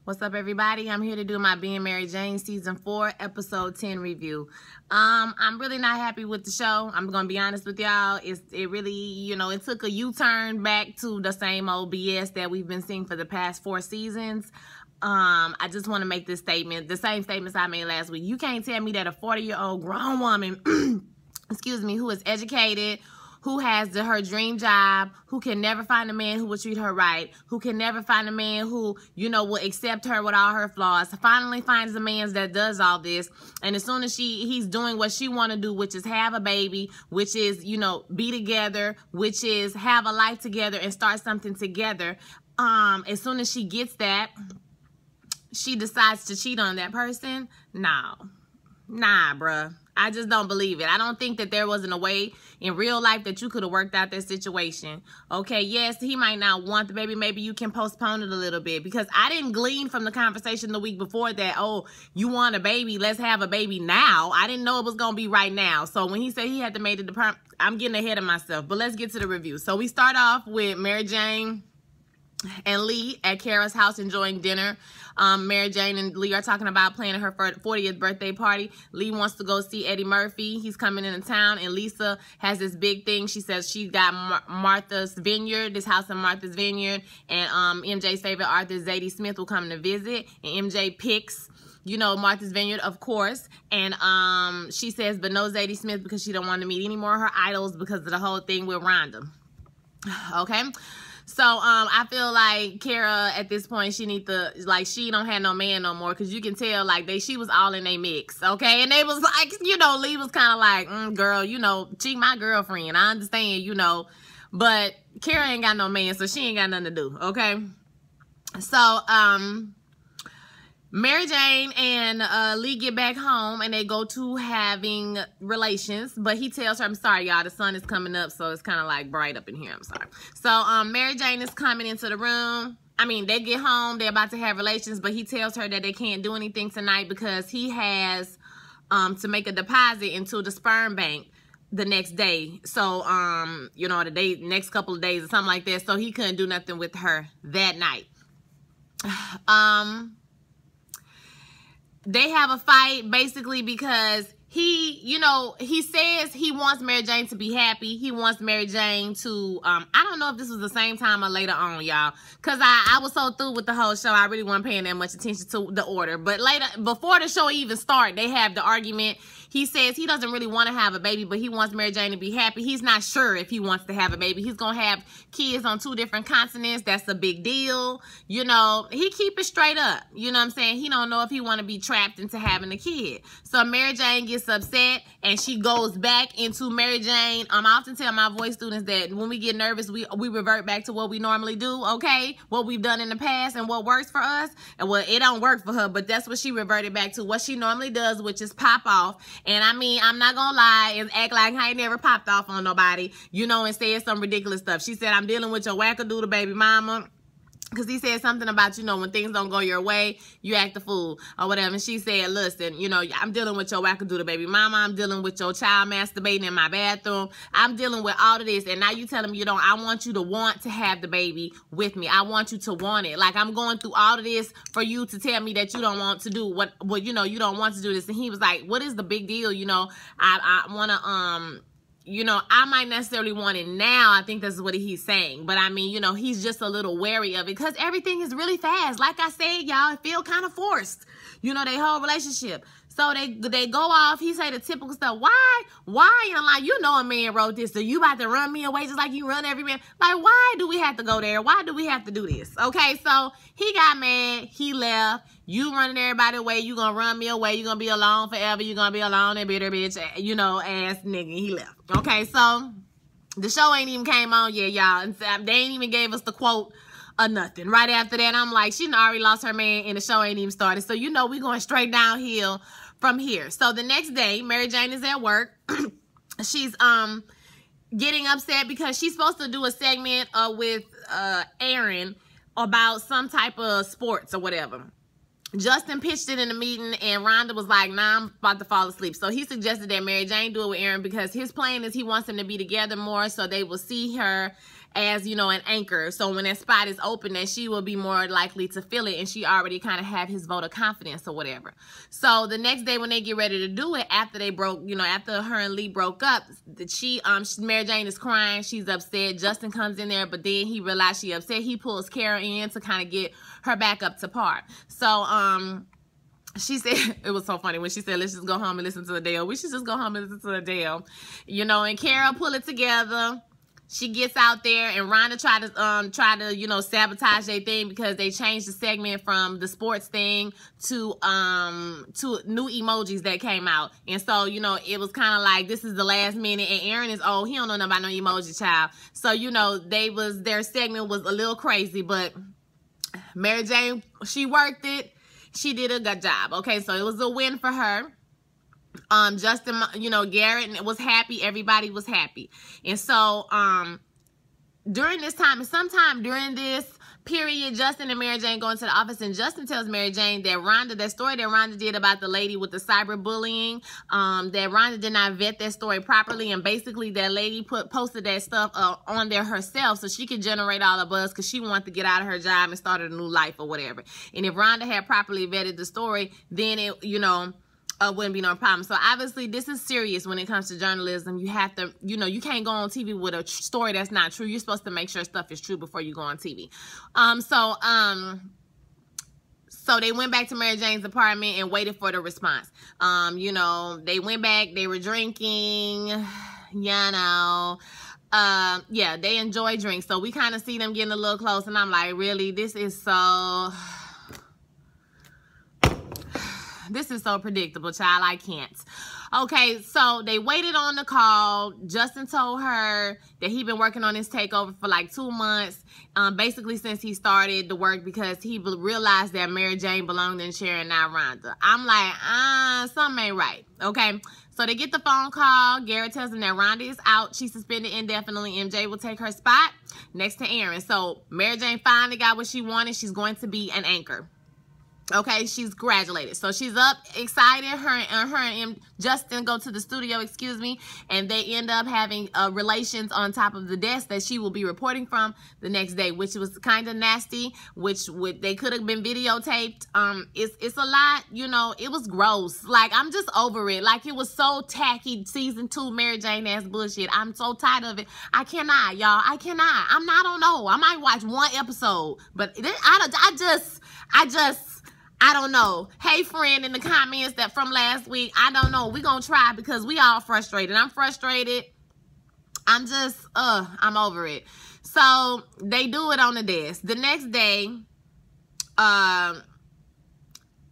What's up, everybody? I'm here to do my Being Mary Jane Season 4, Episode 10 review. I'm really not happy with the show. I'm going to be honest with y'all. It really, it took a U-turn back to the same old BS that we've been seeing for the past 4 seasons. I just want to make this statement, the same statements I made last week. You can't tell me that a 40-year-old grown woman, excuse me, who is educated, who has her dream job, who can never find a man who will treat her right, who can never find a man who, will accept her with all her flaws, finally finds a man that does all this, and as soon as he's doing what she want to do, which is have a baby, which is, be together, which is have a life together and start something together, as soon as she gets that, she decides to cheat on that person? Nah, bruh. I just don't believe it. I don't think that there wasn't a way in real life that you could have worked out that situation. Okay, yes, he might not want the baby. Maybe you can postpone it a little bit, because I didn't glean from the conversation the week before that, oh, you want a baby, let's have a baby now. I didn't know it was going to be right now. So when he said he had to make it, I'm getting ahead of myself. But let's get to the review. So we start off with Mary Jane and Lee at Kara's house enjoying dinner. Mary Jane and Lee are talking about planning her 40th birthday party. Lee wants to go see Eddie Murphy. He's coming into town, and Lisa has this big thing. She says she got Martha's Vineyard, this house in Martha's Vineyard, and MJ's favorite author, Zadie Smith, will come to visit, and MJ picks Martha's Vineyard, of course, and she says, but no Zadie Smith, because she don't want to meet any more of her idols because of the whole thing with Rhonda. Okay? So, I feel like Kara, at this point, she need to, she don't have no man no more, because you can tell, she was all in their mix, okay? And they was like, Lee was kind of like, girl, she my girlfriend, I understand, but Kara ain't got no man, so she ain't got nothing to do, okay? So, Mary Jane and Lee get back home, and they go to having relations, but he tells her, I'm sorry, y'all, the sun is coming up, so it's kind of bright up in here, I'm sorry. So Mary Jane is coming into the room. They get home, they're about to have relations, but he tells her that they can't do anything tonight because he has to make a deposit into the sperm bank the next day. So, the next couple of days or something like that, so he couldn't do nothing with her that night. They have a fight basically because he says he wants Mary Jane to be happy. He wants Mary Jane to, I don't know if this was the same time or later on, y'all, because I was so through with the whole show, I really wasn't paying that much attention to the order. But later, before the show even started, they have the argument. He says he doesn't really want to have a baby, but he wants Mary Jane to be happy. He's not sure if he wants to have a baby. He's going to have kids on 2 different continents. That's a big deal. He keep it straight up. You know what I'm saying? He don't know if he want to be trapped into having a kid. So Mary Jane gets upset, and she goes back into Mary Jane. I often tell my voice students that when we get nervous, we revert back to what we normally do, okay? What we've done in the past and what works for us. And well, it don't work for her, but that's what she reverted back to, what she normally does, which is pop off. And I'm not gonna lie and act like I ain't never popped off on nobody, and said some ridiculous stuff. She said, I'm dealing with your wackadoodle baby mama. Because he said something about, when things don't go your way, you act a fool or whatever. And she said, listen, I'm dealing with your wackadoodle baby mama. I'm dealing with your child masturbating in my bathroom. I'm dealing with all of this. And now you tell him I want you to want to have the baby with me. I want you to want it. I'm going through all of this for you to tell me that you don't want to do what you don't want to do this. And he was like, what is the big deal? I want to, I might necessarily want it now. I think that's what he's saying. But he's just a little wary of it because everything is really fast. Like I said, y'all, it feel kind of forced. Their whole relationship. So they go off. He say the typical stuff. Why? And I'm like, a man wrote this. So you about to run me away just like you run every man. Why do we have to go there? Why do we have to do this? Okay, so he got mad. He left. You running everybody away. You gonna run me away. You gonna be alone forever. You gonna be alone and bitter bitch, ass nigga. He left. Okay, so the show ain't even came on yet, y'all. And they ain't even gave us the quote or nothing. Right after that, I'm like, she already lost her man and the show ain't even started. So, we going straight downhill from here. So the next day, Mary Jane is at work. She's getting upset because she's supposed to do a segment with Aaron about some type of sports or whatever. Justin pitched it in the meeting, and Rhonda was like, nah, I'm about to fall asleep. So he suggested that Mary Jane do it with Aaron because his plan is he wants them to be together more so they will see her as, you know, an anchor. So when that spot is open, that she will be more likely to fill it, and she already kind of have his vote of confidence or whatever. So the next day when they get ready to do it, after they broke, you know, after her and Lee broke up, Mary Jane is crying. She's upset. Justin comes in there, but then he realized she upset. He pulls Kara in to kind of get her back up to par. So, she said, it was so funny when she said, let's just go home and listen to Adele. We should just go home and listen to Adele. You know, and Kara pull it together. She gets out there, and Rhonda try to, you know, sabotage their thing because they changed the segment from the sports thing to new emojis that came out. And so, you know, it was kind of like, this is the last minute, and Aaron is old. He don't know nothing about no emoji, child. So, you know, their segment was a little crazy, but Mary Jane, she worked it. She did a good job. Okay, so it was a win for her. Justin, you know, Garrett was happy. Everybody was happy. And so, during this time, and sometime during this period, Justin and Mary Jane go into the office, and Justin tells Mary Jane that that story that Rhonda did about the lady with the cyberbullying, that Rhonda did not vet that story properly, and basically that lady posted that stuff on there herself so she could generate all the buzz because she wanted to get out of her job and start a new life or whatever. And if Rhonda had properly vetted the story, then it, you know, wouldn't be no problem. So obviously this is serious when it comes to journalism. You have to, you know, you can't go on TV with a story that's not true. You're supposed to make sure stuff is true before you go on TV. So they went back to Mary Jane's apartment and waited for the response. You know, they went back, they were drinking, you know, yeah, they enjoy drinks. So we kind of see them getting a little close, and I'm like, really, this is so predictable, child. I can't. Okay, so they waited on the call. Justin told her that he'd been working on his takeover for like 2 months, basically since he started the work, because he realized that Mary Jane belonged in Sharon, not Rhonda. I'm like, something ain't right. Okay, so they get the phone call. Garrett tells them that Rhonda is out. She's suspended indefinitely. MJ will take her spot next to Aaron. So Mary Jane finally got what she wanted. She's going to be an anchor. Okay, she's graduated. So she's up, excited. Her and Justin go to the studio, excuse me, and they end up having relations on top of the desk that she will be reporting from the next day, which was kind of nasty, which they could have been videotaped. It's a lot, you know, it was gross. Like, I'm just over it. Like, it was so tacky, season 2 Mary Jane ass bullshit. I'm so tired of it. I cannot, y'all. I cannot. I don't know. I might watch one episode, but I don't know. Hey, friend in the comments that from last week, I don't know. We're going to try because we all frustrated. I'm frustrated. I'm just, I'm over it. So they do it on the desk. The next day, the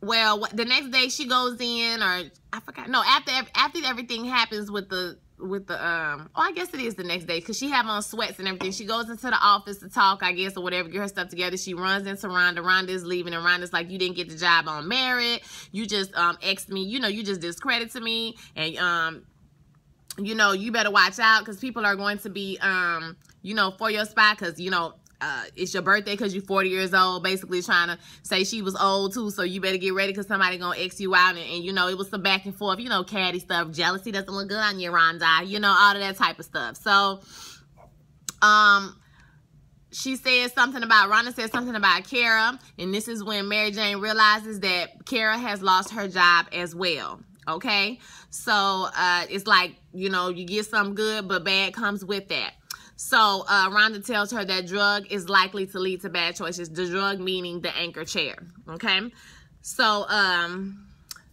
next day she goes in, or I forgot. No, after everything happens with the I guess it is the next day, because she have on sweats and everything. She goes into the office to talk, I guess, or whatever, get her stuff together. She runs into Rhonda. Rhonda is leaving, and Rhonda's like, you didn't get the job on merit. You just X'd me. You know, you just discredited me, and you know, you better watch out, because people are going to be you know, for your spot, because, you know, it's your birthday because you're 40 years old, basically trying to say she was old too, so you better get ready because somebody gonna X you out. And you know, it was some back and forth, you know, catty stuff. Jealousy doesn't look good on you, Rhonda, you know, all of that type of stuff. So she said something about, Rhonda said something about Kara, and this is when Mary Jane realizes that Kara has lost her job as well. Okay, so it's like, you know, you get something good, but bad comes with that. So Rhonda tells her that drug is likely to lead to bad choices. The drug meaning the anchor chair. Okay. So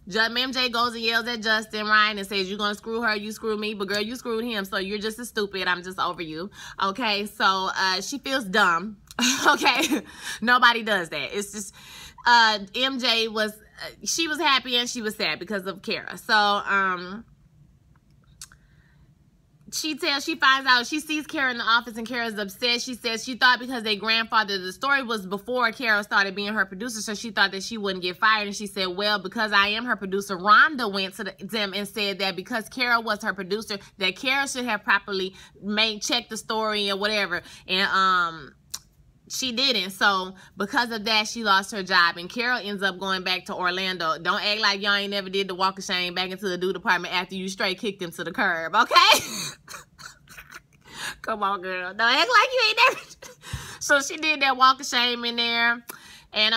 MJ goes and yells at Justin, right, and says, you're going to screw her, you screw me, but girl, you screwed him, so you're just as stupid. I'm just over you. Okay. So she feels dumb. Okay. Nobody does that. It's just MJ was, she was happy and she was sad because of Kara. So she finds out, she sees Kara in the office, and Kara's upset. She says she thought because they grandfathered, the story was before Kara started being her producer, so she thought that she wouldn't get fired. And she said, well, because I am her producer, Rhonda went to them and said that because Kara was her producer, that Kara should have properly checked the story or whatever. And she didn't. So because of that, she lost her job, and Carol ends up going back to Orlando. Don't act like y'all ain't never did the walk of shame back into the dude department after you straight kicked him to the curb, okay? Come on, girl. Don't act like you ain't never. So she did that walk of shame in there. And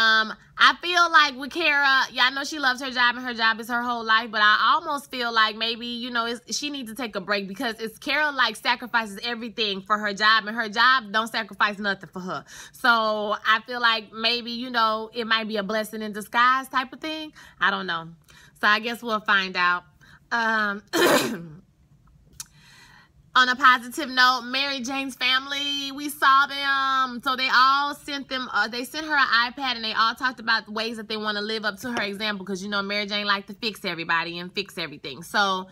I feel like with Kara, yeah, I know she loves her job and her job is her whole life, but I almost feel like maybe, you know, she needs to take a break because it's Kara like sacrifices everything for her job and her job don't sacrifice nothing for her. So I feel like maybe, you know, it might be a blessing in disguise type of thing. I don't know. So I guess we'll find out. On a positive note, Mary Jane's family, we saw them. So they all sent them, they sent her an iPad and they all talked about ways that they want to live up to her example because, you know, Mary Jane liked to fix everybody and fix everything. So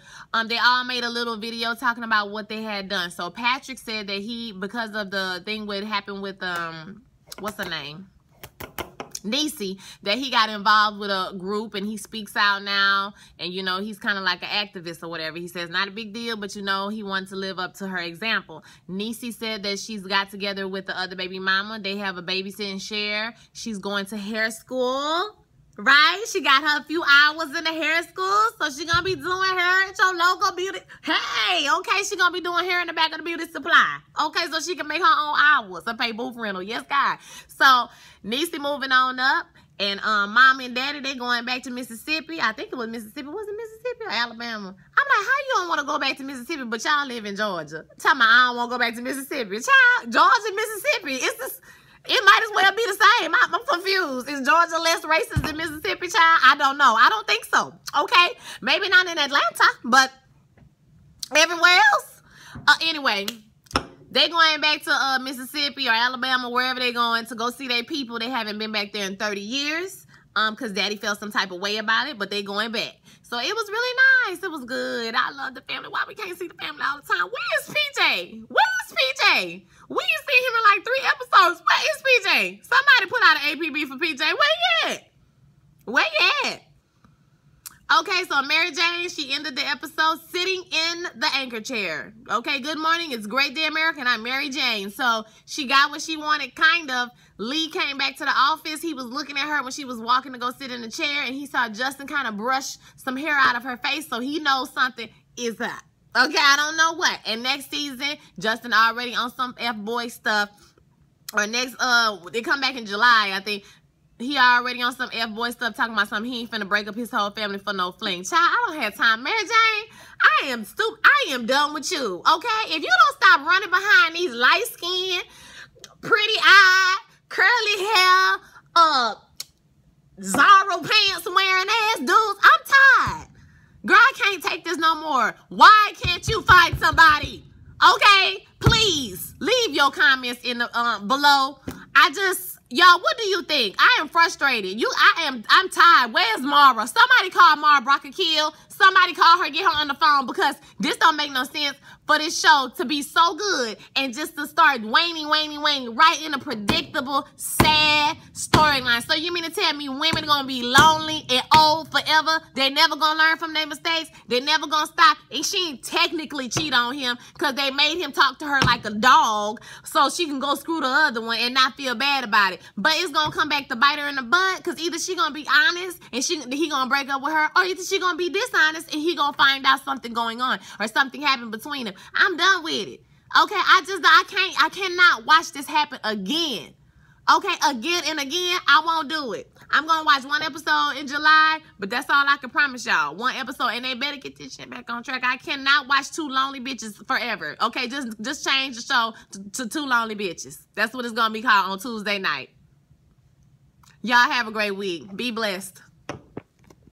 they all made a little video talking about what they had done. So Patrick said that he, because of the thing what happened with, what's her name? Niecy, that he got involved with a group and he speaks out now and, you know, he's kind of like an activist or whatever. He says not a big deal, but, you know, he wanted to live up to her example. Niecy said that she's got together with the other baby mama. They have a babysitting share. She's going to hair school. Right? She got her a few hours in the hair school, so she gonna be doing hair at your local beauty. Hey, okay, she gonna be doing hair in the back of the beauty supply. Okay, so she can make her own hours and pay booth rental. Yes, God. So Niecy moving on up, and mommy and daddy, they going back to Mississippi. I think it was Mississippi. Was it Mississippi or Alabama? I'm like, how you don't want to go back to Mississippi, but y'all live in Georgia? Tell me I don't want to go back to Mississippi. Child, Georgia, Mississippi. It's this. It might as well be the same. I'm confused. Is Georgia less racist than Mississippi, child? I don't know. I don't think so. Okay? Maybe not in Atlanta, but everywhere else. Anyway, they going back to Mississippi or Alabama, wherever they going to go see their people. They haven't been back there in 30 years because daddy felt some type of way about it, but they going back. So it was really nice. It was good. I love the family. Why we can't see the family all the time? Where is PJ? Where is PJ? We ain't seen him in like 3 episodes. Where is PJ? Somebody put out an APB for PJ. Where you at? Where you at? Okay, so Mary Jane, she ended the episode sitting in the anchor chair. Okay, good morning. It's Great Day America, and I'm Mary Jane. So she got what she wanted, kind of. Lee came back to the office. He was looking at her when she was walking to go sit in the chair, and he saw Justin kind of brush some hair out of her face, so he knows something is up. Okay, I don't know what. And next season, Justin already on some F-boy stuff. Or next, they come back in July, I think. He already on some F-boy stuff talking about something. He ain't finna break up his whole family for no fling. Child, I don't have time. Mary Jane, I am stupid. I am done with you, okay? If you don't stop running behind these light-skinned, pretty-eyed, curly hair, Zara pants wearing ass dudes, I'm tired. Girl, I can't take this no more. Why can't you find somebody? Okay? Please, leave your comments in the below. Y'all, what do you think? I am frustrated. I'm tired. Where's Mara? Somebody call Mara Brock Kill. Somebody call her, get her on the phone, because this don't make no sense for this show to be so good and just to start waning right in a predictable, sad storyline. So you mean to tell me women are going to be lonely and old forever? They never going to learn from their mistakes? They never going to stop? And she ain't technically cheat on him because they made him talk to her like a dog so she can go screw the other one and not feel bad about it. But it's going to come back to bite her in the butt because either she going to be honest and he going to break up with her, or either she going to be dishonest and he going to find out something going on or something happened between them. I'm done with it. Okay, I cannot watch this happen again. Okay, again and again, I won't do it. I'm going to watch 1 episode in July, but that's all I can promise y'all. 1 episode, and they better get this shit back on track. I cannot watch 2 lonely bitches forever. Okay, just change the show to 2 lonely bitches. That's what it's going to be called on Tuesday night. Y'all have a great week. Be blessed.